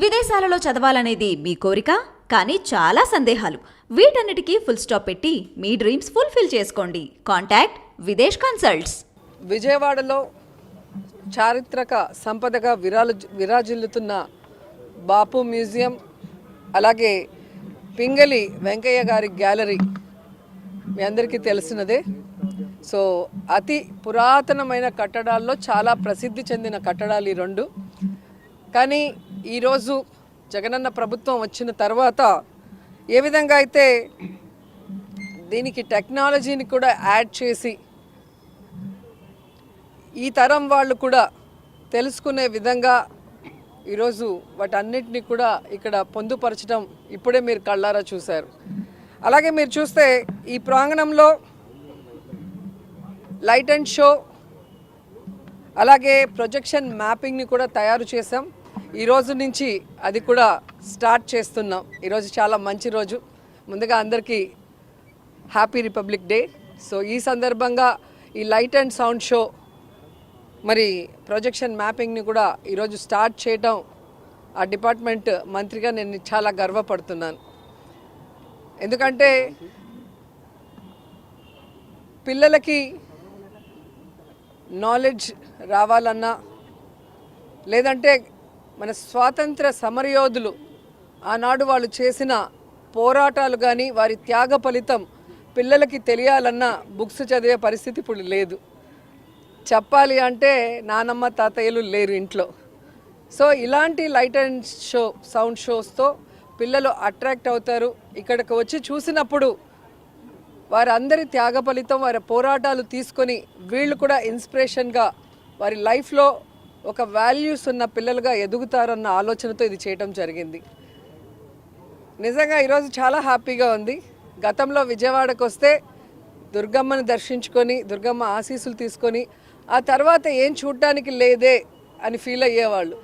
విదేశాలలో చదవాలనేది మీ కోరిక, కానీ చాలా సందేహాలు. వీటన్నిటికీ ఫుల్ స్టాప్ పెట్టి మీ డ్రీమ్స్ ఫుల్ఫిల్ చేసుకోండి. Contact Videsh consults. విజయవాడలో చారిత్రక సంపదగా విరాజిల్లుతున్న బాపు మ్యూజియం, అలాగే పింగళి వెంకయ్య గారి గ్యాలరీ మీ అందరికీ తెలిసినదే. సో అతి పురాతనమైన కట్టడాల్లో చాలా ప్రసిద్ధి చెందిన కట్టడాలు ఈ రెండు. కానీ ఈరోజు జగనన్న ప్రభుత్వం వచ్చిన తర్వాత ఏ విధంగా అయితే దీనికి టెక్నాలజీని కూడా యాడ్ చేసి ఈ తరం వాళ్ళు కూడా తెలుసుకునే విధంగా ఈరోజు వాటన్నిటిని కూడా ఇక్కడ పొందుపరచడం ఇప్పుడే మీరు కళ్ళారా చూశారు. అలాగే మీరు చూస్తే ఈ ప్రాంగణంలో లైట్ అండ్ షో, అలాగే ప్రొజెక్షన్ మ్యాపింగ్ని కూడా తయారు చేసాం. ఈరోజు నుంచి అది కూడా స్టార్ట్ చేస్తున్నాం. ఈరోజు చాలా మంచి రోజు. ముందుగా అందరికీ హ్యాపీ రిపబ్లిక్ డే. సో ఈ సందర్భంగా ఈ లైట్ అండ్ సౌండ్ షో, మరి ప్రొజెక్షన్ మ్యాపింగ్ని కూడా ఈరోజు స్టార్ట్ చేయడం ఆ డిపార్ట్మెంట్ మంత్రిగా నేను చాలా గర్వపడుతున్నాను. ఎందుకంటే పిల్లలకి నాలెడ్జ్ రావాలన్నా, లేదంటే మన స్వాతంత్ర సమరయోధులు ఆనాడు వాళ్ళు చేసిన పోరాటాలు కానీ వారి త్యాగ ఫలితం పిల్లలకి తెలియాలన్నా బుక్స్ చదివే పరిస్థితి ఇప్పుడు లేదు. చెప్పాలి అంటే నానమ్మ తాతయ్యలు లేరు ఇంట్లో. సో ఇలాంటి లైట్ అండ్ షో, సౌండ్ షోస్తో పిల్లలు అట్రాక్ట్ అవుతారు. ఇక్కడికి వచ్చి చూసినప్పుడు వారందరి త్యాగ ఫలితం, వారి పోరాటాలు తీసుకొని వీళ్ళు కూడా ఇన్స్పిరేషన్గా వారి లైఫ్లో ఒక వాల్యూస్ ఉన్న పిల్లలుగా ఎదుగుతారన్న ఆలోచనతో ఇది చేయటం జరిగింది. నిజంగా ఈరోజు చాలా హ్యాపీగా ఉంది. గతంలో విజయవాడకు వస్తే దుర్గమ్మను దర్శించుకొని, దుర్గమ్మ ఆశీస్సులు తీసుకొని ఆ తర్వాత ఏం చూడటానికి లేదే అని ఫీల్ అయ్యేవాళ్ళు.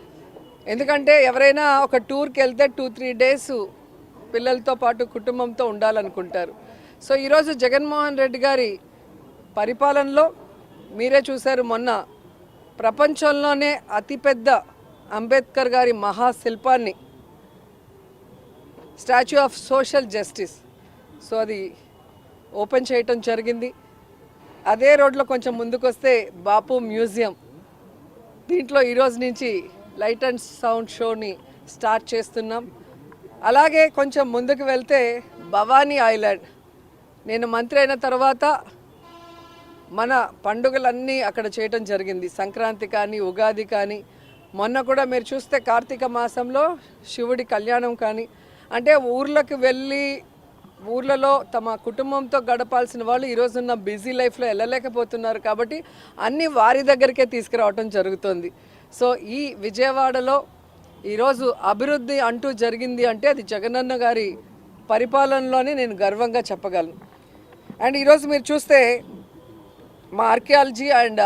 ఎందుకంటే ఎవరైనా ఒక టూర్కి వెళ్తే 2-3 డేస్ పిల్లలతో పాటు కుటుంబంతో ఉండాలనుకుంటారు. సో ఈరోజు జగన్మోహన్ రెడ్డి గారి పరిపాలనలో మీరే చూశారు, మొన్న ప్రపంచంలోనే అతిపెద్ద అంబేద్కర్ గారి మహాశిల్పాన్ని, statue of social justice, so అది ఓపెన్ చేయటం జరిగింది. అదే రోడ్లో కొంచెం ముందుకు వస్తే బాపు మ్యూజియం, దీంట్లో ఈరోజు నుంచి లైట్ అండ్ సౌండ్ షోని స్టార్ట్ చేస్తున్నాం. అలాగే కొంచెం ముందుకు వెళ్తే భవానీ ఐలాండ్, నేను మంత్రి అయిన తర్వాత మన పండుగలన్నీ అక్కడ చేయటం జరిగింది. సంక్రాంతి కానీ, ఉగాది కానీ, మొన్న కూడా మీరు చూస్తే కార్తీక మాసంలో శివుడి కళ్యాణం కానీ, అంటే ఊర్లకు వెళ్ళి ఊర్లలో తమ కుటుంబంతో గడపాల్సిన వాళ్ళు ఈరోజున్న బిజీ లైఫ్లో వెళ్ళలేకపోతున్నారు. కాబట్టి అన్నీ వారి దగ్గరికే తీసుకురావటం జరుగుతుంది. సో ఈ విజయవాడలో ఈరోజు అభివృద్ధి అంటూ జరిగింది అంటే అది జగనన్న గారి పరిపాలనలోనే నేను గర్వంగా చెప్పగలను. అండ్ ఈరోజు మీరు చూస్తే మా ఆర్కియాలజీ అండ్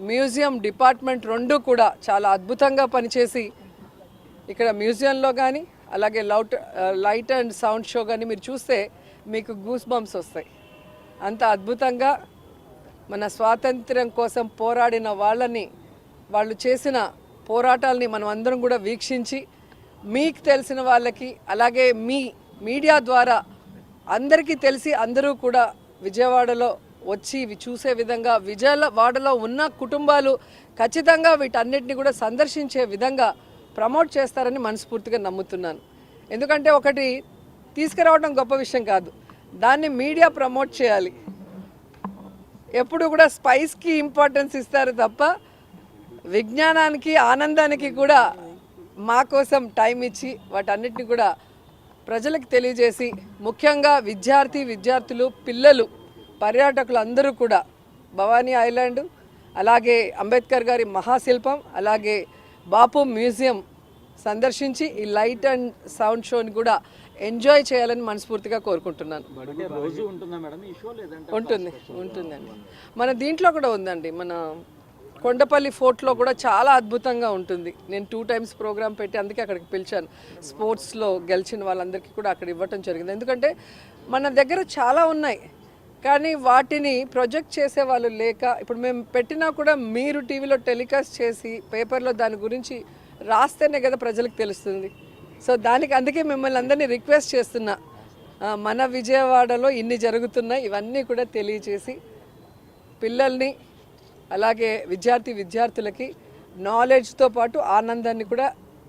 మ్యూజియం డిపార్ట్మెంట్ రెండు కూడా చాలా అద్భుతంగా పనిచేసి ఇక్కడ మ్యూజియంలో కానీ, అలాగే లైట్ అండ్ సౌండ్ షో కానీ మీరు చూస్తే మీకు గూస్ బంప్స్ వస్తాయి. అంత అద్భుతంగా మన స్వాతంత్ర్యం కోసం పోరాడిన వాళ్ళు చేసిన పోరాటాలని మనం అందరం కూడా వీక్షించి, మీకు తెలిసిన వాళ్ళకి, అలాగే మీ మీడియా ద్వారా అందరికీ తెలిసి అందరూ కూడా విజయవాడలో వచ్చి ఇవి చూసే విధంగా, విజయవాడలో ఉన్న కుటుంబాలు ఖచ్చితంగా వీటన్నిటిని కూడా సందర్శించే విధంగా ప్రమోట్ చేస్తారని మనస్ఫూర్తిగా నమ్ముతున్నాను. ఎందుకంటే ఒకటి తీసుకురావడం గొప్ప విషయం కాదు, దాన్ని మీడియా ప్రమోట్ చేయాలి. ఎప్పుడు కూడా స్పైస్కి ఇంపార్టెన్స్ ఇస్తారు తప్ప విజ్ఞానానికి, ఆనందానికి కూడా మా కోసం టైం ఇచ్చి వాటన్నిటిని కూడా ప్రజలకు తెలియజేసి, ముఖ్యంగా విద్యార్థులు, పిల్లలు, పర్యాటకులు అందరూ కూడా భవానీ ఐలాండ్, అలాగే అంబేద్కర్ గారి మహాశిల్పం, అలాగే బాపు మ్యూజియం సందర్శించి ఈ లైట్ అండ్ సౌండ్ షోని కూడా ఎంజాయ్ చేయాలని మనస్ఫూర్తిగా కోరుకుంటున్నాను. ఉంటుందండి. మన దీంట్లో కూడా ఉందండి, మన కొండపల్లి ఫోర్ట్లో కూడా చాలా అద్భుతంగా ఉంటుంది. నేను 2 times ప్రోగ్రామ్ పెట్టి అందుకే అక్కడికి పిలిచాను. స్పోర్ట్స్లో గెలిచిన వాళ్ళందరికీ కూడా అక్కడ ఇవ్వటం జరిగింది. ఎందుకంటే మన దగ్గర చాలా ఉన్నాయి, కానీ వాటిని ప్రొజెక్ట్ చేసే వాళ్ళు లేక, ఇప్పుడు మేము పెట్టినా కూడా మీరు టీవీలో టెలికాస్ట్ చేసి పేపర్లో దాని గురించి రాస్తేనే కదా ప్రజలకు తెలుస్తుంది. సో దానికి అందుకే మిమ్మల్ని అందరినీ రిక్వెస్ట్ చేస్తున్నా, మన విజయవాడలో ఇన్ని జరుగుతున్నాయి, ఇవన్నీ కూడా తెలియచేసి పిల్లల్ని అలాగే విద్యార్థులకి నాలెడ్జ్తో పాటు ఆనందాన్ని కూడా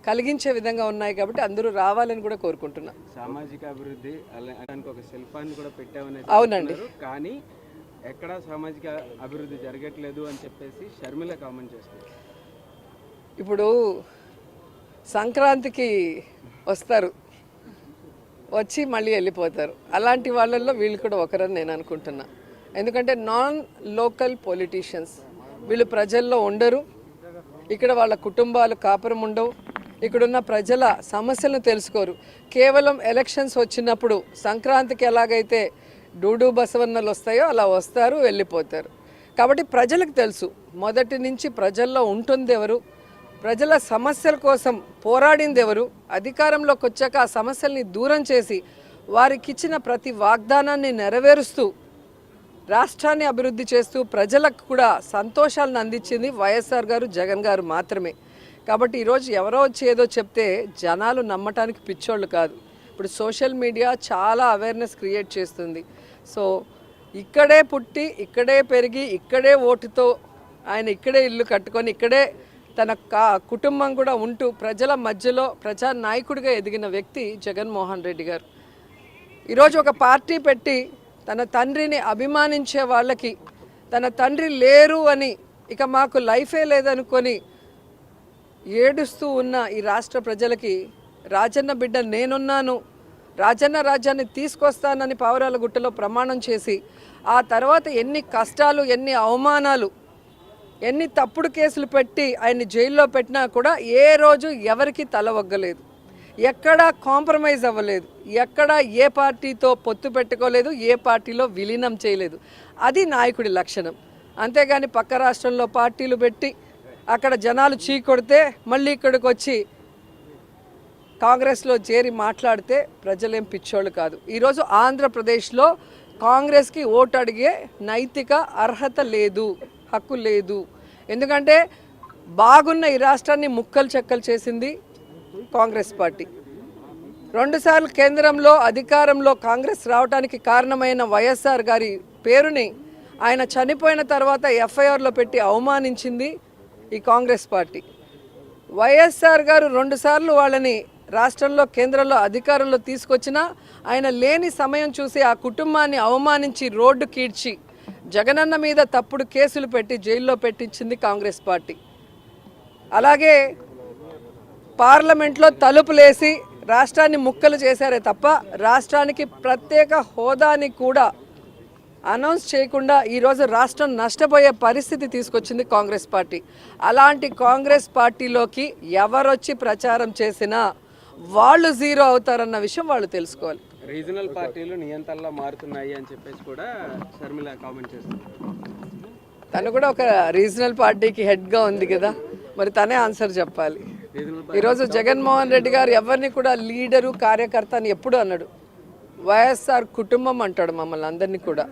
కలిగించే విధంగా ఉన్నాయి కాబట్టి అందరూ రావాలని కూడా కోరుకుంటున్నా. సామాజిక అభివృద్ధి అలాంటి ఒక శిల్పాన్ని కూడా పెట్టామని అవునండి. కానీ ఎక్కడ సామాజిక అభివృద్ధి జరగట్లేదు అని చెప్పేసి షర్మిల కామెంట్ చేస్తారు. ఇప్పుడు సంక్రాంతికి వస్తారు, వచ్చి మళ్ళీ వెళ్ళిపోతారు. అలాంటి వాళ్ళల్లో వీళ్ళు కూడా ఒకరని నేను అనుకుంటున్నా. ఎందుకంటే నాన్ లోకల్ పొలిటీషియన్స్, వీళ్ళు ప్రజల్లో ఉండరు, ఇక్కడ వాళ్ళ కుటుంబాలు కాపురం ఉండవు, ఇక్కడున్న ప్రజల సమస్యలను తెలుసుకోరు. కేవలం ఎలక్షన్స్ వచ్చినప్పుడు సంక్రాంతికి ఎలాగైతే డూడు బసవన్నలు వస్తాయో అలా వస్తారు, వెళ్ళిపోతారు. కాబట్టి ప్రజలకు తెలుసు మొదటి నుంచి ప్రజల్లో ఉంటుంది ఎవరు, ప్రజల సమస్యల కోసం పోరాడింది ఎవరు, అధికారంలోకి వచ్చాక ఆ సమస్యల్ని దూరం చేసి వారికి ఇచ్చిన ప్రతి వాగ్దానాన్ని నెరవేరుస్తూ రాష్ట్రాన్ని అభివృద్ధి చేస్తూ ప్రజలకు కూడా సంతోషాలను అందించింది వైఎస్ఆర్ గారు, జగన్ గారు మాత్రమే. కాబట్టి ఈరోజు ఎవరో వచ్చి ఏదో చెప్తే జనాలు నమ్మటానికి పిచ్చోళ్ళు కాదు. ఇప్పుడు సోషల్ మీడియా చాలా అవేర్నెస్ క్రియేట్ చేస్తుంది. సో ఇక్కడే పుట్టి, ఇక్కడే పెరిగి, ఇక్కడే ఓటుతో ఆయన ఇక్కడే ఇల్లు కట్టుకొని, ఇక్కడే తన కుటుంబం కూడా ఉంటూ ప్రజల మధ్యలో ప్రజానాయకుడిగా ఎదిగిన వ్యక్తి జగన్మోహన్ రెడ్డి గారు. ఈరోజు ఒక పార్టీ పెట్టి తన తండ్రిని అభిమానించే వాళ్ళకి తన తండ్రి లేరు అని, ఇక మాకు లైఫే లేదనుకొని ఏడుస్తూ ఉన్న ఈ రాష్ట్ర ప్రజలకి రాజన్న బిడ్డ నేనున్నాను, రాజన్న రాజ్యాన్ని తీసుకొస్తానని పావురాల గుట్టలో ప్రమాణం చేసి ఆ తర్వాత ఎన్ని కష్టాలు, ఎన్ని అవమానాలు, ఎన్ని తప్పుడు కేసులు పెట్టి ఆయన్ని జైల్లో పెట్టినా కూడా ఏ రోజు ఎవరికి తల ఒగ్గలేదు, ఎక్కడా కాంప్రమైజ్ అవ్వలేదు, ఎక్కడా ఏ పార్టీతో పొత్తు పెట్టుకోలేదు, ఏ పార్టీలో విలీనం చేయలేదు. అది నాయకుడి లక్షణం. అంతేగాని పక్క రాష్ట్రంలో పార్టీలు పెట్టి అక్కడ జనాలు చీకొడితే మళ్ళీ ఇక్కడికి వచ్చి కాంగ్రెస్లో చేరి మాట్లాడితే ప్రజలేం పిచ్చోళ్ళు కాదు. ఈరోజు ఆంధ్రప్రదేశ్లో కాంగ్రెస్కి ఓటు అడిగే నైతిక అర్హత లేదు, హక్కు లేదు. ఎందుకంటే బాగున్న ఈ రాష్ట్రాన్ని ముక్కలు చెక్కలు చేసింది కాంగ్రెస్ పార్టీ. 2 సార్లు కేంద్రంలో అధికారంలో కాంగ్రెస్ రావడానికి కారణమైన వైఎస్ఆర్ గారి పేరుని ఆయన చనిపోయిన తర్వాత ఎఫ్ఐఆర్లో పెట్టి అవమానించింది ఈ కాంగ్రెస్ పార్టీ. వైఎస్ఆర్ గారు 2 సార్లు వాళ్ళని రాష్ట్రంలో కేంద్రంలో అధికారంలో తీసుకొచ్చినా ఆయన లేని సమయం చూసి ఆ కుటుంబాన్ని అవమానించి రోడ్డు కీడ్చి జగనన్న మీద తప్పుడు కేసులు పెట్టి జైల్లో పెట్టించింది కాంగ్రెస్ పార్టీ. అలాగే పార్లమెంట్లో తలుపులేసి రాష్ట్రాన్ని ముక్కలు చేశారే తప్ప రాష్ట్రానికి ప్రత్యేక హోదాని కూడా అనౌన్స్ చేయకుండా ఈరోజు రాష్ట్రం నష్టపోయే పరిస్థితి తీసుకొచ్చింది కాంగ్రెస్ పార్టీ. అలాంటి కాంగ్రెస్ పార్టీలోకి ఎవరొచ్చి ప్రచారం చేసినా వాళ్ళు జీరో అవుతారన్న విషయం వాళ్ళు తెలుసుకోవాలి. రీజనల్ పార్టీలు నియంత్రణలో మారుతున్నాయి అని చెప్పేసి కూడా షర్మిల కామెంట్ చేస్తారు. తను కూడా ఒక రీజనల్ పార్టీకి హెడ్గా ఉంది కదా, మరి తనే ఆన్సర్ చెప్పాలి. ఈరోజు జగన్మోహన్ రెడ్డి గారు ఎవరిని కూడా లీడరు, కార్యకర్త అని ఎప్పుడు అన్నాడు. వైఎస్ఆర్ కుటుంబం అంటాడు మమ్మల్ని అందరినీ కూడా.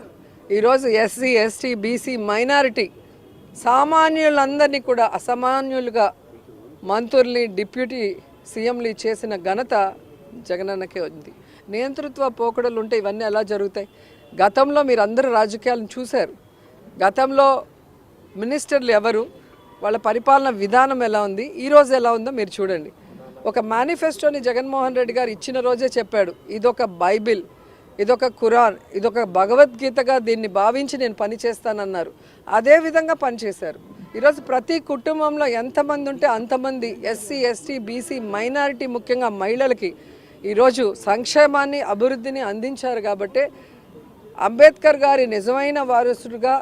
ఈరోజు ఎస్సీ, ఎస్టీ, బీసీ, మైనారిటీ సామాన్యులందరినీ కూడా అసామాన్యులుగా మంత్రుల్ని, డిప్యూటీ సీఎంలు చేసిన ఘనత జగనన్నకే ఉంది. నియంతృత్వ పోకడలు ఉంటే ఇవన్నీ ఎలా జరుగుతాయి? గతంలో మీరు అందరూ రాజకీయాలను చూశారు. గతంలో మినిస్టర్లు ఎవరు, వాళ్ళ పరిపాలన విధానం ఎలా ఉంది, ఈరోజు ఎలా ఉందో మీరు చూడండి. ఒక మేనిఫెస్టోని జగన్మోహన్ రెడ్డి గారు ఇచ్చిన రోజే చెప్పాడు, ఇదొక బైబిల్, ఇదొక ఖురాన్, ఇదొక భగవద్గీతగా దీన్ని భావించి నేను పనిచేస్తానన్నారు. అదేవిధంగా పనిచేశారు. ఈరోజు ప్రతి కుటుంబంలో ఎంతమంది ఉంటే అంతమంది ఎస్సీ, ఎస్టీ, బీసీ, మైనారిటీ, ముఖ్యంగా మహిళలకి ఈరోజు సంక్షేమాన్ని, అభివృద్ధిని అందించారు. కాబట్టి అంబేద్కర్ గారి నిజమైన వారసుడుగా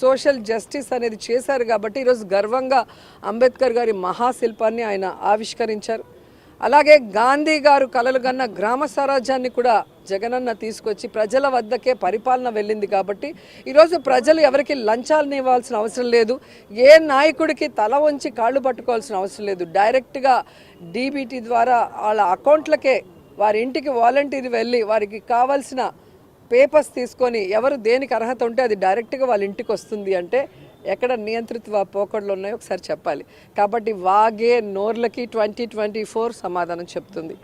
సోషల్ జస్టిస్ అనేది చేశారు. కాబట్టి ఈరోజు గర్వంగా అంబేద్కర్ గారి మహాశిల్పాన్ని ఆయన ఆవిష్కరించారు. అలాగే గాంధీ గారు కలలు కన్న గ్రామ స్వరాజ్యాన్ని కూడా జగనన్న తీసుకొచ్చి ప్రజల వద్దకే పరిపాలన వెళ్ళింది. కాబట్టి ఈరోజు ప్రజలు ఎవరికి లంచాలను ఇవ్వాల్సిన అవసరం లేదు, ఏ నాయకుడికి తల వంచి కాళ్ళు పట్టుకోవాల్సిన అవసరం లేదు. డైరెక్ట్గా డీబీటీ ద్వారా వాళ్ళ అకౌంట్లకే వారి ఇంటికి వాలంటీర్ వెళ్ళి వారికి కావాల్సిన పేపర్స్ తీసుకొని ఎవరు దేనికి అర్హత ఉంటే అది డైరెక్ట్గా వాళ్ళ ఇంటికి వస్తుంది. అంటే ఎక్కడ నియంత్రిత పోకడలు ఉన్నాయో ఒకసారి చెప్పాలి. కాబట్టి వాగే నోర్లకి 2024 సమాధానం చెప్తుంది.